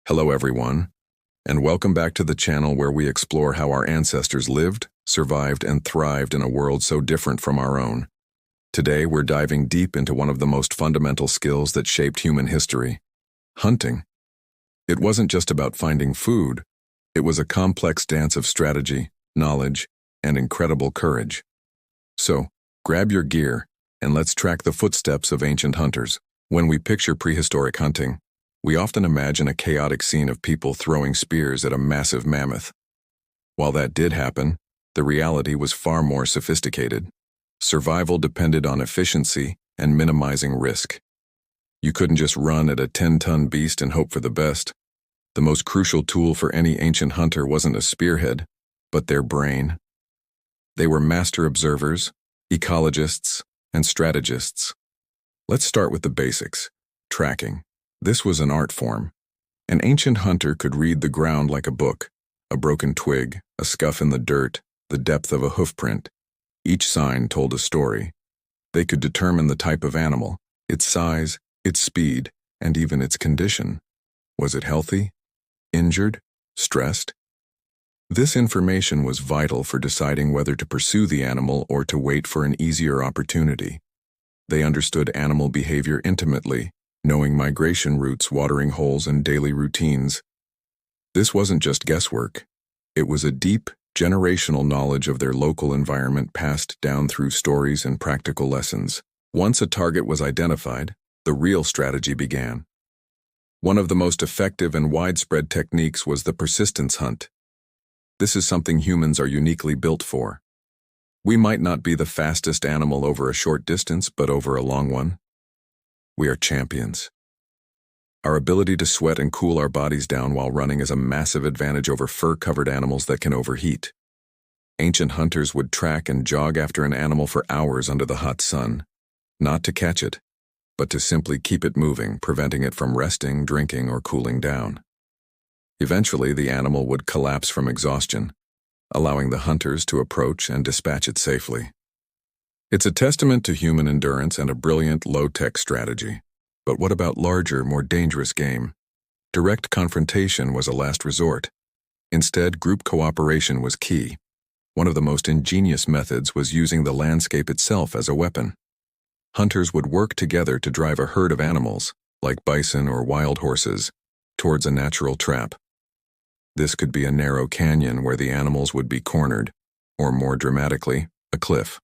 Hello everyone, and welcome back to the channel where we explore how our ancestors lived, survived, and thrived in a world so different from our own. Today we're diving deep into one of the most fundamental skills that shaped human history: hunting. It wasn't just about finding food, it was a complex dance of strategy, knowledge, and incredible courage. So, grab your gear, and let's track the footsteps of ancient hunters. When we picture prehistoric hunting, we often imagine a chaotic scene of people throwing spears at a massive mammoth. While that did happen, the reality was far more sophisticated. Survival depended on efficiency and minimizing risk. You couldn't just run at a 10-ton beast and hope for the best. The most crucial tool for any ancient hunter wasn't a spearhead, but their brain. They were master observers, ecologists, and strategists. Let's start with the basics: tracking. This was an art form. An ancient hunter could read the ground like a book: a broken twig, a scuff in the dirt, the depth of a hoofprint. Each sign told a story. They could determine the type of animal, its size, its speed, and even its condition. Was it healthy? Injured? Stressed? This information was vital for deciding whether to pursue the animal or to wait for an easier opportunity. They understood animal behavior intimately, knowing migration routes, watering holes, and daily routines. This wasn't just guesswork. It was a deep, generational knowledge of their local environment passed down through stories and practical lessons. Once a target was identified, the real strategy began. One of the most effective and widespread techniques was the persistence hunt. This is something humans are uniquely built for. We might not be the fastest animal over a short distance, but over a long one, we are champions. Our ability to sweat and cool our bodies down while running is a massive advantage over fur-covered animals that can overheat. Ancient hunters would track and jog after an animal for hours under the hot sun, not to catch it, but to simply keep it moving, preventing it from resting, drinking, or cooling down. Eventually, the animal would collapse from exhaustion, allowing the hunters to approach and dispatch it safely. It's a testament to human endurance and a brilliant, low-tech strategy. But what about larger, more dangerous game? Direct confrontation was a last resort. Instead, group cooperation was key. One of the most ingenious methods was using the landscape itself as a weapon. Hunters would work together to drive a herd of animals, like bison or wild horses, towards a natural trap. This could be a narrow canyon where the animals would be cornered, or more dramatically, a cliff.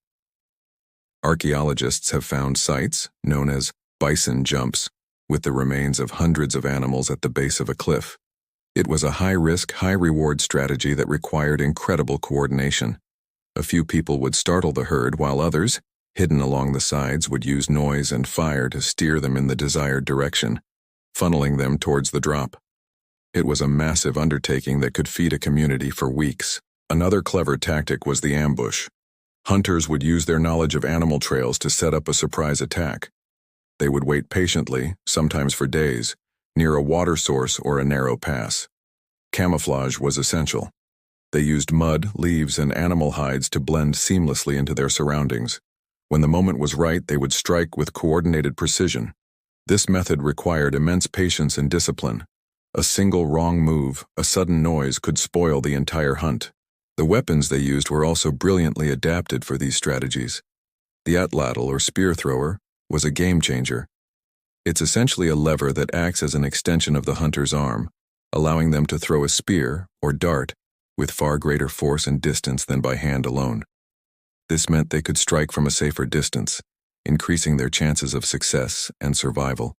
Archaeologists have found sites, known as bison jumps, with the remains of hundreds of animals at the base of a cliff. It was a high-risk, high-reward strategy that required incredible coordination. A few people would startle the herd, while others, hidden along the sides, would use noise and fire to steer them in the desired direction, funneling them towards the drop. It was a massive undertaking that could feed a community for weeks. Another clever tactic was the ambush. Hunters would use their knowledge of animal trails to set up a surprise attack. They would wait patiently, sometimes for days, near a water source or a narrow pass. Camouflage was essential. They used mud, leaves, and animal hides to blend seamlessly into their surroundings. When the moment was right, they would strike with coordinated precision. This method required immense patience and discipline. A single wrong move, a sudden noise, could spoil the entire hunt. The weapons they used were also brilliantly adapted for these strategies. The atlatl, or spear thrower, was a game-changer. It's essentially a lever that acts as an extension of the hunter's arm, allowing them to throw a spear, or dart, with far greater force and distance than by hand alone. This meant they could strike from a safer distance, increasing their chances of success and survival.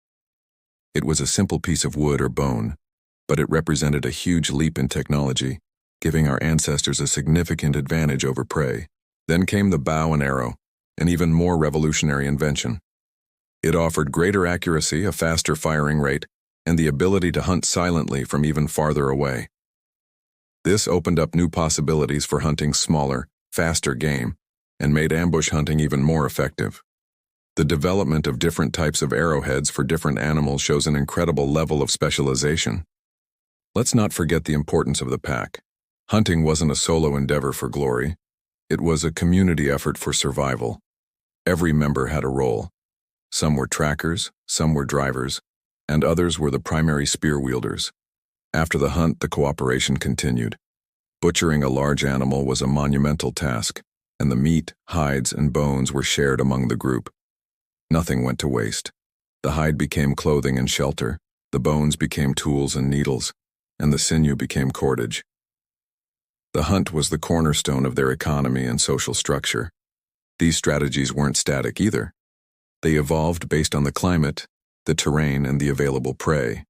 It was a simple piece of wood or bone, but it represented a huge leap in technology, giving our ancestors a significant advantage over prey. Then came the bow and arrow, an even more revolutionary invention. It offered greater accuracy, a faster firing rate, and the ability to hunt silently from even farther away. This opened up new possibilities for hunting smaller, faster game, and made ambush hunting even more effective. The development of different types of arrowheads for different animals shows an incredible level of specialization. Let's not forget the importance of the pack. Hunting wasn't a solo endeavor for glory. It was a community effort for survival. Every member had a role. Some were trackers, some were drivers, and others were the primary spear wielders. After the hunt, the cooperation continued. Butchering a large animal was a monumental task, and the meat, hides, and bones were shared among the group. Nothing went to waste. The hide became clothing and shelter, the bones became tools and needles, and the sinew became cordage. The hunt was the cornerstone of their economy and social structure. These strategies weren't static either. They evolved based on the climate, the terrain, and the available prey.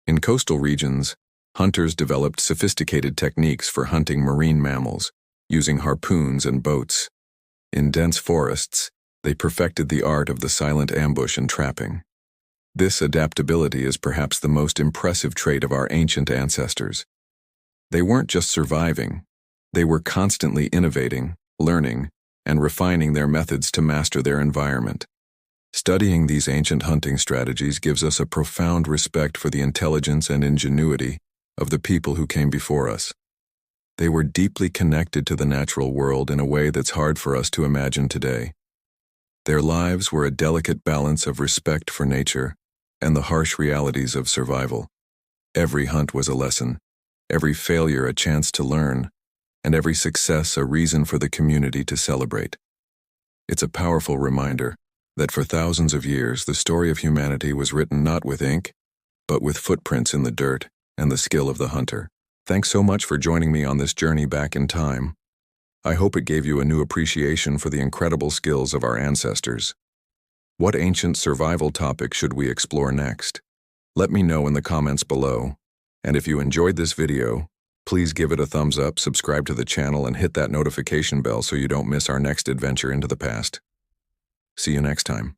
In coastal regions, hunters developed sophisticated techniques for hunting marine mammals, using harpoons and boats. In dense forests, they perfected the art of the silent ambush and trapping. This adaptability is perhaps the most impressive trait of our ancient ancestors. They weren't just surviving, they were constantly innovating, learning, and refining their methods to master their environment. Studying these ancient hunting strategies gives us a profound respect for the intelligence and ingenuity of the people who came before us. They were deeply connected to the natural world in a way that's hard for us to imagine today. Their lives were a delicate balance of respect for nature and the harsh realities of survival. Every hunt was a lesson, every failure a chance to learn, and every success a reason for the community to celebrate. It's a powerful reminder that for thousands of years the story of humanity was written not with ink, but with footprints in the dirt and the skill of the hunter. Thanks so much for joining me on this journey back in time. I hope it gave you a new appreciation for the incredible skills of our ancestors. What ancient survival topic should we explore next? Let me know in the comments below. And if you enjoyed this video, please give it a thumbs up, subscribe to the channel, and hit that notification bell so you don't miss our next adventure into the past. See you next time.